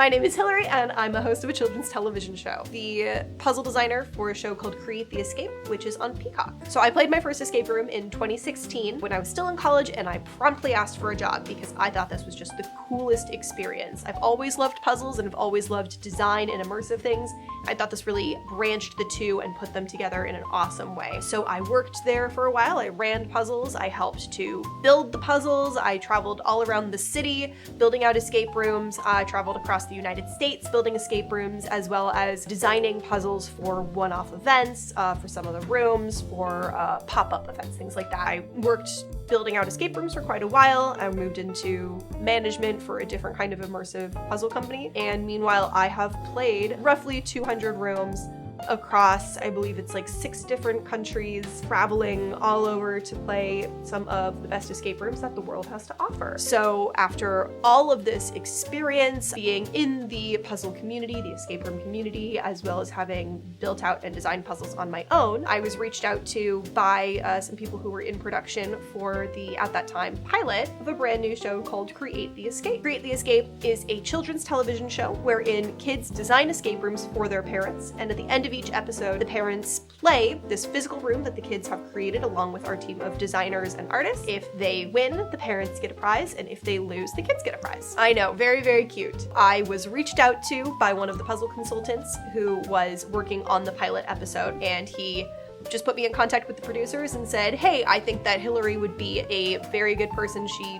My name is Hillary, and I'm a host of a children's television show. The puzzle designer for a show called Create the Escape, which is on Peacock. So I played my first escape room in 2016 when I was still in college, and I promptly asked for a job because I thought this was just the coolest experience. I've always loved puzzles and I've always loved design and immersive things. I thought this really branched the two and put them together in an awesome way. So I worked there for a while. I ran puzzles. I helped to build the puzzles. I traveled all around the city building out escape rooms. I traveled across the United States building escape rooms, as well as designing puzzles for one-off events, for some of the rooms, for pop-up events, things like that. I worked building out escape rooms for quite a while. I moved into management for a different kind of immersive puzzle company. And meanwhile, I have played roughly 200 rooms across, I believe it's like 6 different countries, traveling all over to play some of the best escape rooms that the world has to offer. So after all of this experience being in the puzzle community, the escape room community, as well as having built out and designed puzzles on my own, I was reached out to by some people who were in production for the, at that time, pilot of a brand new show called Create the Escape. Create the Escape is a children's television show wherein kids design escape rooms for their parents, and at the end of each episode, the parents play this physical room that the kids have created along with our team of designers and artists. If they win, the parents get a prize, and if they lose, the kids get a prize. I know, very, very cute. I was reached out to by one of the puzzle consultants who was working on the pilot episode, and he just put me in contact with the producers and said, hey, I think that Hillary would be a very good person. She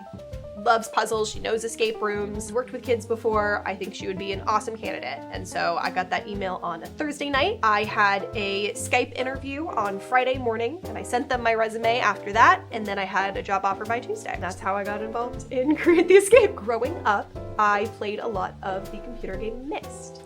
loves puzzles, she knows escape rooms, worked with kids before. I think she would be an awesome candidate. And so I got that email on a Thursday night. I had a Skype interview on Friday morning, and I sent them my resume after that, and then I had a job offer by Tuesday. That's how I got involved in Create the Escape. Growing up, I played a lot of the computer game Myst.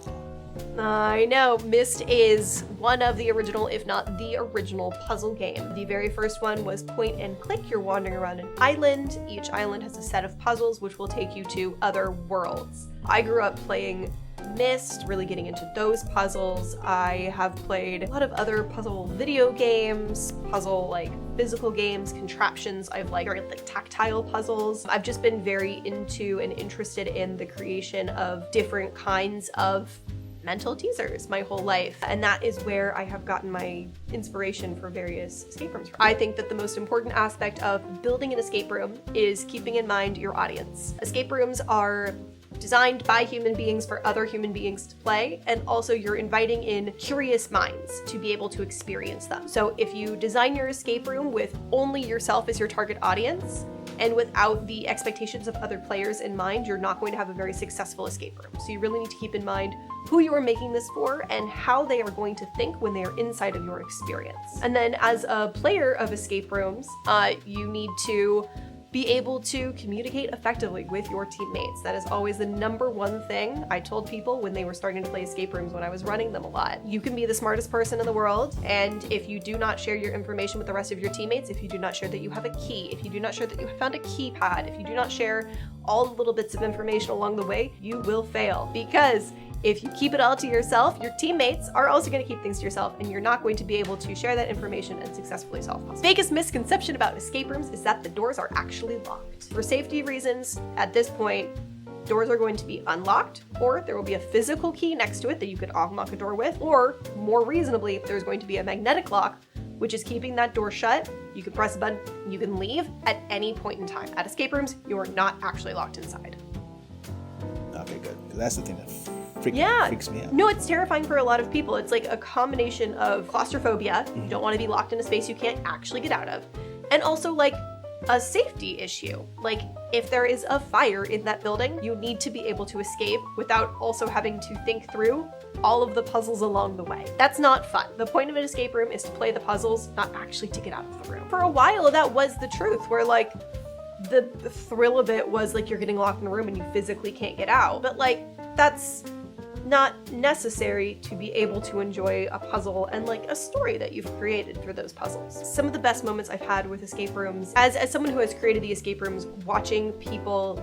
I know, Myst is one of the original, if not the original, puzzle game. The very first one was point and click. You're wandering around an island. Each island has a set of puzzles which will take you to other worlds. I grew up playing Myst, really getting into those puzzles. I have played a lot of other puzzle video games, puzzle like physical games, contraptions. I've liked very like tactile puzzles. I've just been very into and interested in the creation of different kinds of mental teasers my whole life, and that is where I have gotten my inspiration for various escape rooms from. I think that the most important aspect of building an escape room is keeping in mind your audience. Escape rooms are designed by human beings for other human beings to play, and also you're inviting in curious minds to be able to experience them. So if you design your escape room with only yourself as your target audience, and without the expectations of other players in mind, you're not going to have a very successful escape room. So you really need to keep in mind who you are making this for and how they are going to think when they are inside of your experience. And then as a player of escape rooms, you need to be able to communicate effectively with your teammates. That is always the number one thing I told people when they were starting to play escape rooms when I was running them a lot. You can be the smartest person in the world, and if you do not share your information with the rest of your teammates, if you do not share that you have a key, if you do not share that you have found a keypad, if you do not share all the little bits of information along the way, you will fail. Because if you keep it all to yourself, your teammates are also going to keep things to yourself, and you're not going to be able to share that information and successfully solve puzzles. Biggest misconception about escape rooms is that the doors are actually locked. For safety reasons, at this point, doors are going to be unlocked, or there will be a physical key next to it that you could unlock a door with, or more reasonably, there's going to be a magnetic lock, which is keeping that door shut. You can press a button, you can leave at any point in time. At escape rooms, you are not actually locked inside. Okay, good. Because that's the thing that freaks me out. No, it's terrifying for a lot of people. It's like a combination of claustrophobia. You don't want to be locked in a space you can't actually get out of. And also like a safety issue. Like if there is a fire in that building, you need to be able to escape without also having to think through all of the puzzles along the way. That's not fun. The point of an escape room is to play the puzzles, not actually to get out of the room. For a while, that was the truth, where like the thrill of it was like you're getting locked in a room and you physically can't get out. But like that's not necessary to be able to enjoy a puzzle and like a story that you've created through those puzzles. Some of the best moments I've had with escape rooms, as someone who has created the escape rooms, watching people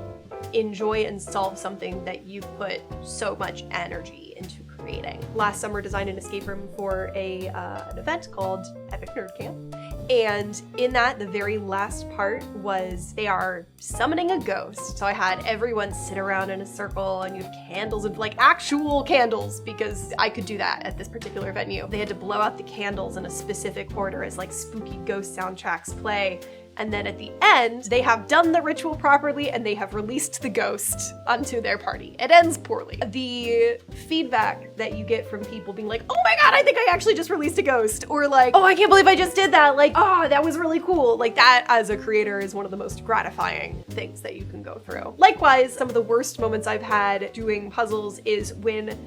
enjoy and solve something that you put so much energy into creating. Last summer, designed an escape room for an event called Epic Nerd Camp, And in that, the very last part was they are summoning a ghost. So I had everyone sit around in a circle and you have candles and like actual candles, because I could do that at this particular venue. They had to blow out the candles in a specific order as like spooky ghost soundtracks play. And then at the end, they have done the ritual properly and they have released the ghost onto their party. It ends poorly. The feedback that you get from people being like, oh my God, I think I actually just released a ghost. Or like, oh, I can't believe I just did that. Like, oh, that was really cool. Like that as a creator is one of the most gratifying things that you can go through. Likewise, some of the worst moments I've had doing puzzles is when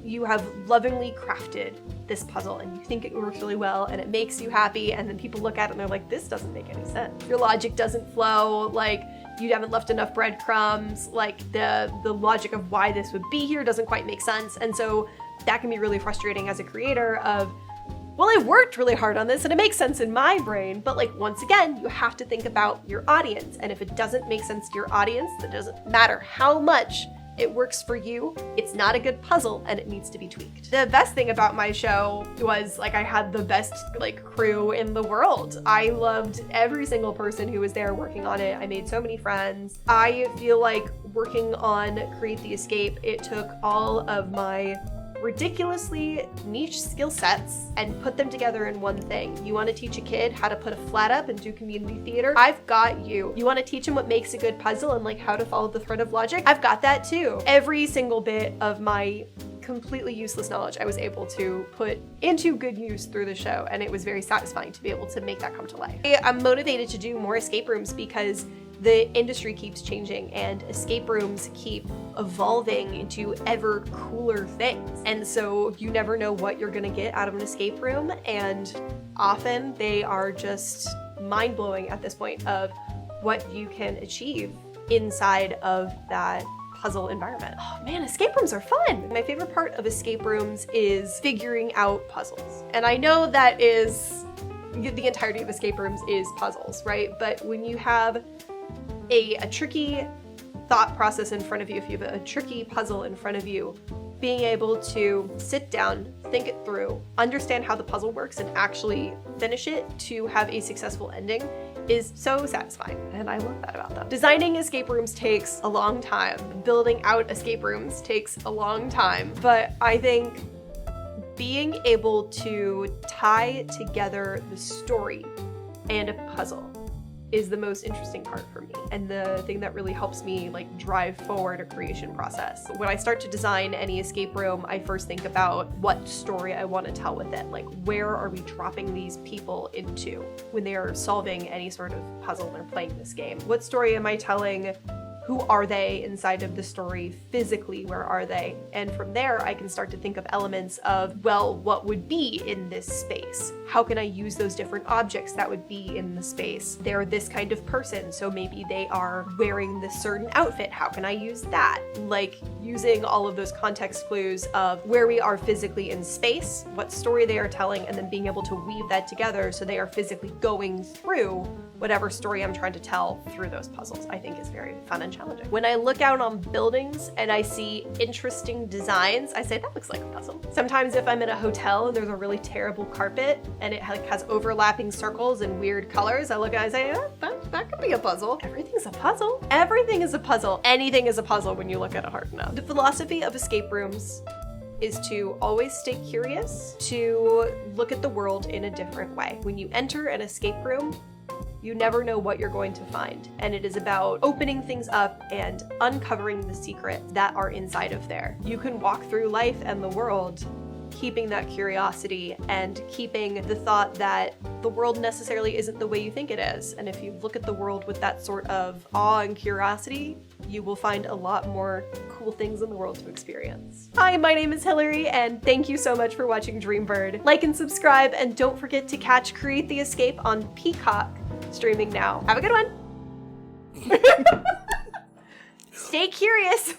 you have lovingly crafted this puzzle and you think it works really well and it makes you happy, and then people look at it and they're like, this doesn't make any sense. Your logic doesn't flow, like you haven't left enough breadcrumbs, like the logic of why this would be here doesn't quite make sense. And so that can be really frustrating as a creator of, well, I worked really hard on this and it makes sense in my brain, but like once again, you have to think about your audience. And if it doesn't make sense to your audience, that doesn't matter how much it works for you, it's not a good puzzle and it needs to be tweaked. The best thing about my show was like I had the best like crew in the world. I loved every single person who was there working on it. I made so many friends. I feel like working on Create the Escape, it took all of my ridiculously niche skill sets and put them together in one thing. You want to teach a kid how to put a flat up and do community theater? I've got you. You want to teach them what makes a good puzzle and like how to follow the thread of logic? I've got that too. Every single bit of my completely useless knowledge I was able to put into good use through the show, and it was very satisfying to be able to make that come to life. I'm motivated to do more escape rooms because the industry keeps changing and escape rooms keep evolving into ever cooler things. And so you never know what you're gonna get out of an escape room, and often they are just mind-blowing at this point of what you can achieve inside of that puzzle environment. Oh man, escape rooms are fun. My favorite part of escape rooms is figuring out puzzles. And I know that is the entirety of escape rooms is puzzles, right? But when you have a tricky thought process in front of you, if you have a tricky puzzle in front of you, being able to sit down, think it through, understand how the puzzle works, and actually finish it to have a successful ending is so satisfying, and I love that about them. Designing escape rooms takes a long time. Building out escape rooms takes a long time, but I think being able to tie together the story and a puzzle is the most interesting part for me, and the thing that really helps me like drive forward a creation process. When I start to design any escape room, I first think about what story I want to tell with it. Like, where are we dropping these people into when they are solving any sort of puzzle or playing this game? What story am I telling? Who are they inside of the story physically? Where are they? And from there, I can start to think of elements of, well, what would be in this space? How can I use those different objects that would be in the space? They're this kind of person, so maybe they are wearing this certain outfit. How can I use that? Like using all of those context clues of where we are physically in space, what story they are telling, and then being able to weave that together so they are physically going through whatever story I'm trying to tell through those puzzles, I think is very fun and challenging. When I look out on buildings and I see interesting designs, I say that looks like a puzzle. Sometimes if I'm in a hotel and there's a really terrible carpet and it has overlapping circles and weird colors, I look at it and I say, that could be a puzzle. Everything's a puzzle. Everything is a puzzle. Anything is a puzzle when you look at it hard enough. The philosophy of escape rooms is to always stay curious, to look at the world in a different way. When you enter an escape room, you never know what you're going to find, and it is about opening things up and uncovering the secrets that are inside of there. You can walk through life and the world keeping that curiosity and keeping the thought that the world necessarily isn't the way you think it is. And if you look at the world with that sort of awe and curiosity, you will find a lot more cool things in the world to experience. Hi, my name is Hillary, and thank you so much for watching Dreambird. Like and subscribe, and don't forget to catch Create the Escape on Peacock, streaming now. Have a good one. Stay curious.